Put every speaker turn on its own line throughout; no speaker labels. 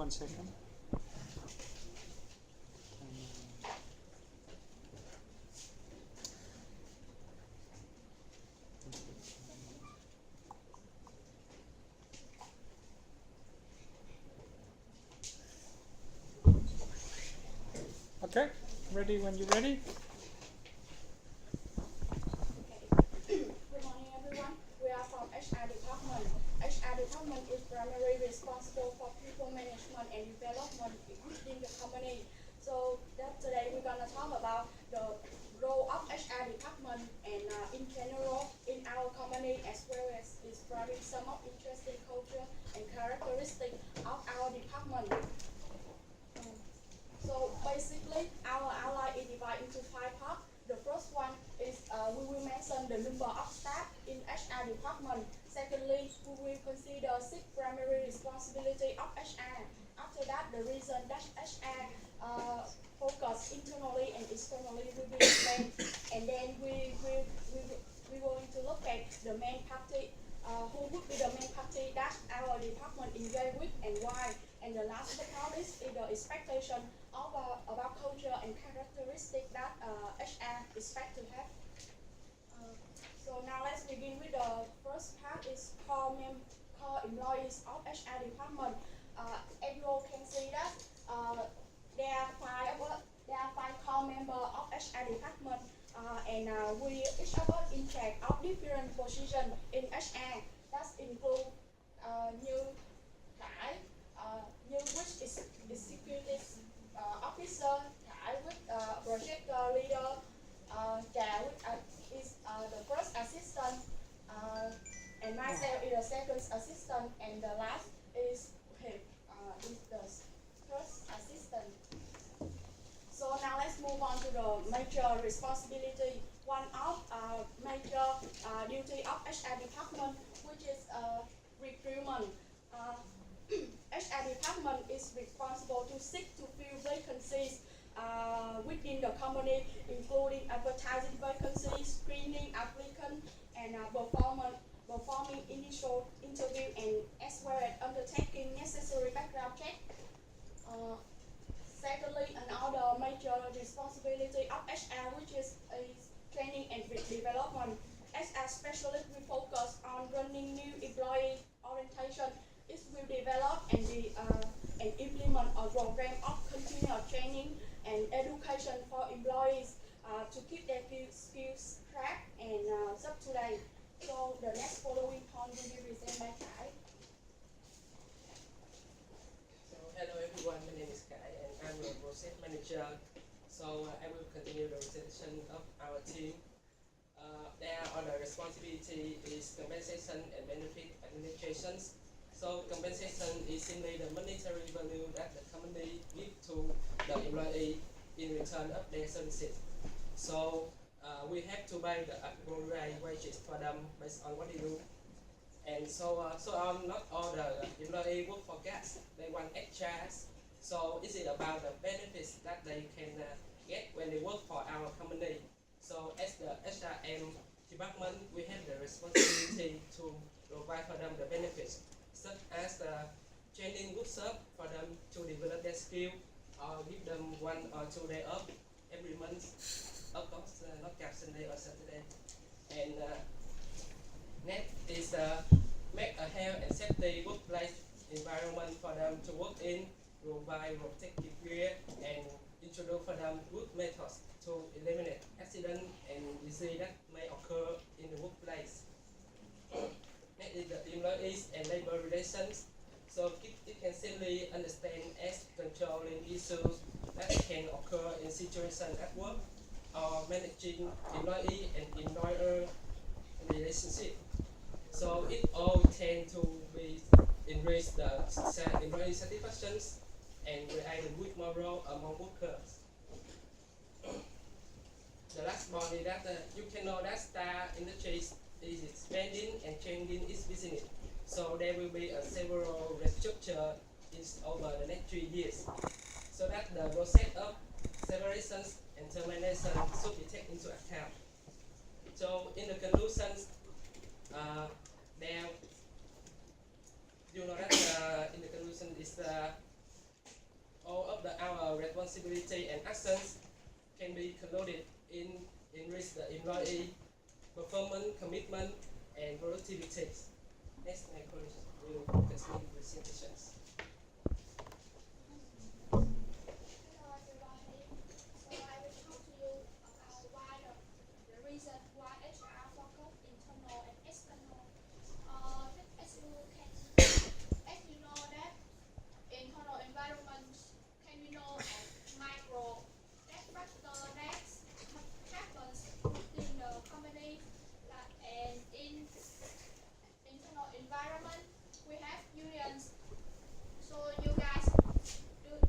1 second. Okay, ready when you're ready.
Good morning, everyone. We are from HR department. HR department is primarily responsible for people management and development within the company. So that today we're gonna talk about the role of HR department and in general in our company, as well as describing some of interesting culture and characteristics of our department. So basically, our outline is divided into 5 parts. The first one is we will mention the number of staff in HR department. Secondly, we will consider 6 primary responsibility of HR. After that, the reason that HR focus internally and externally will be explained. And then we going to look at the main party, who would be the main party that our department engage with and why. And the last part is the expectation of about culture and characteristic that HR expect to have. So now let's begin with the first part is core employees of HR department. As you all can see that there are 5 core members of HR department, and we each of us in charge of different position in HR. That include new Thải, như which is executive officer, Thải with project leader, Trà with is the first assistant, and myself is the second assistant, and the last is him, is the first assistant. So now let's move on to the major responsibility. One of major duty of HR department, which is recruitment. HR department is responsible to seek to fill vacancies within the company, including advertising vacancies, screening applicants, and performing initial interview, and as well as undertaking necessary background check. Secondly, another major responsibility of HR, which is training and development. As a specialist, we focus on running new employee orientation. It will develop and implement a program of continuous training and education for employees to keep their skills track and up to date. So the next following point will be presented by Kai.
So hello everyone, my name is Kai and I'm the process manager. So I will continue the presentation of our team. Their other responsibility is compensation and benefit administrations. So compensation is simply the monetary value that the company gives to the employee in return of their services. So we have to pay the appropriate wages for them based on what they do. And so not all the employees work for gas, they want extras. So is it about the benefits that they can get when they work for our company? So as the HRM department, we have the responsibility to provide for them the benefits, such as the training workshop for them to develop their skill, or give them 1 or 2 days off every month, of course, not just Sunday or Saturday. And next is make a health and safety workplace environment for them to work in, provide protective gear, and introduce for them good methods to eliminate accident and disease that may occur in the workplace. Next is the employees and labor relations. So it can simply understand as controlling issues that can occur in situations at work, or managing employee and employer relationship. So it all tend to be enrich the employee satisfaction and create a good moral among workers. The last point is that you can know that star industries is expanding and changing its business. So there will be several restructure over the next 3 years. So that the process of separations and termination should be taken into account. So in the conclusions, there you know that in the conclusion is employee performance, commitment, and productivity. Next, my colleague will continue presentations.
Hello everybody. So I will talk to you about why the reason why HR focus internal and external. As you know that internal environment can be known as micro that factor that happens within the company and in internal environment we have unions. So you guys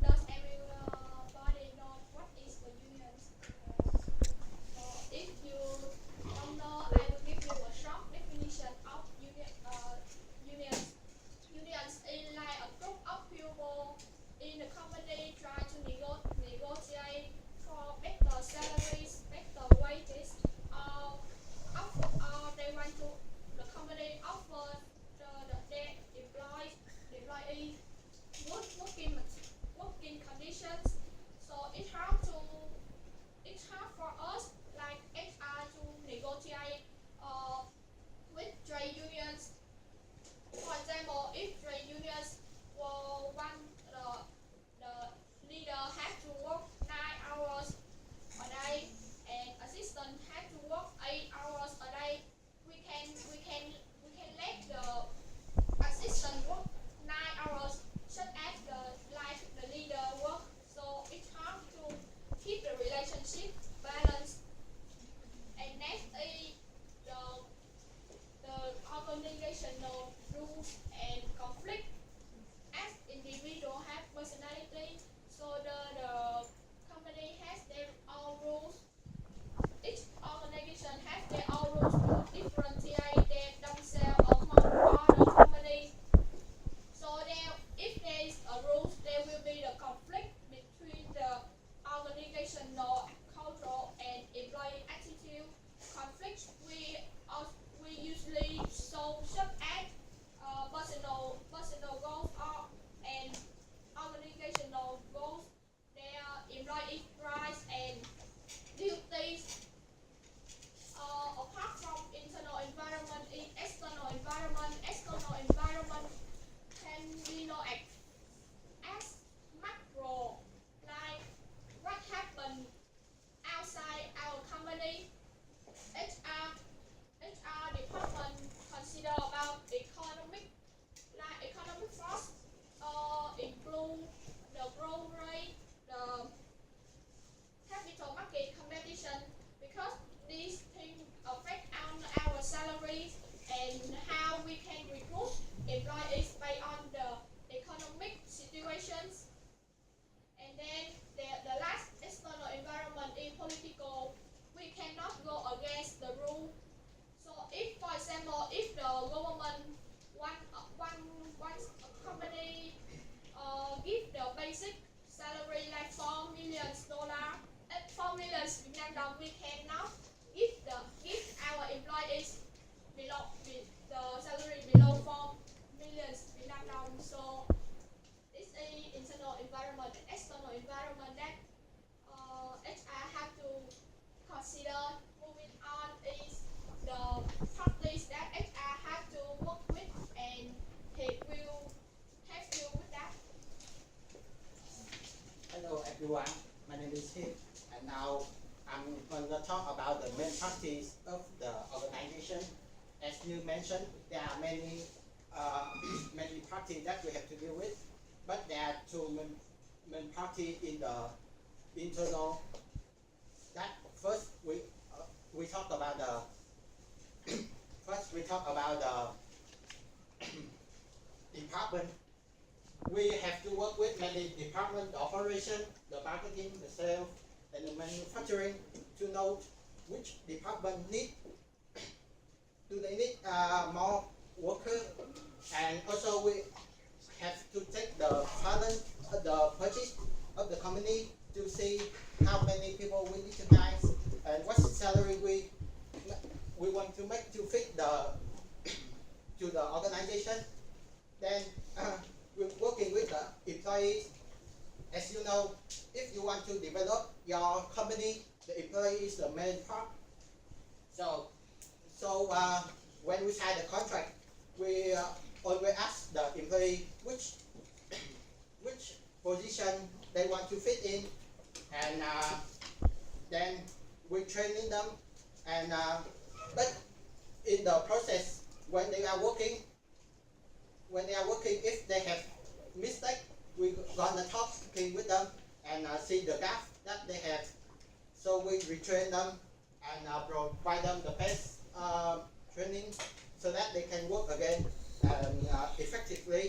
does everybody know what is the unions? So if you don't know, I will give you a short definition of unions. Unions is like a group of people in the company try to negotiate for better salaries, better wages, or they want to the company offer their employees working conditions. So it's hard for us like HR to negotiate with trade unions. For example, if trade unions will want the leader have to work 9 hours a day and assistant have to work 8 hours a day, we can let the assistant work 9 hours such as the leader work. So it's hard to keep the relationship balanced. And next is the organizational rules and conflict. As individual have personality, so the company has their own rules. Each organization has their own rules to differentiate themselves among other companies. So if there is a rules, there will be the conflict between the organizational culture and employee attitude. Conflicts we usually solve such as personal goals and organizational goals. Their employee rights and duties. Apart from internal environment, in external environment can be known as macro, like what happened outside our company. HR department consider about economic force, include the growth rate, the capital market competition, because these things affect our salaries and how we can recruit employees based on the economic situations. And then the last external environment is political. We cannot go against the rule. So if, for example, if the government wants a company give the basic salary like $4 million, 4 million Vietnam đồng, we cannot give our employees below the salary below 4 million Vietnam đồng. So this is internal environment and external environment that HR have to consider. Moving on is the parties that HR have to work with, and he will help you with that.
Hello everyone, my name is Hip, and now I'm going to talk about the main parties of the organization. As you mentioned, there are many parties that we have to deal with, but there are two main parties in the internal. That first we talk about the department. We have to work with many departments: the operation, the marketing, the sales, and the manufacturing, to know which department do they need more workers, and also we have to take the balance, the purchase of the company to see how many people we need to hire and what salary we want to make to fit to the organization. Then we're working with the employees. As you know, if you want to develop your company, the employee is the main part. So when we sign the contract, we always ask the employee which position they want to fit in, and then we training them. And but in the process, when they are working, if they have mistake, we gonna talking with them and see the gap that they have. So we retrain them and provide them the best training so that they can work again effectively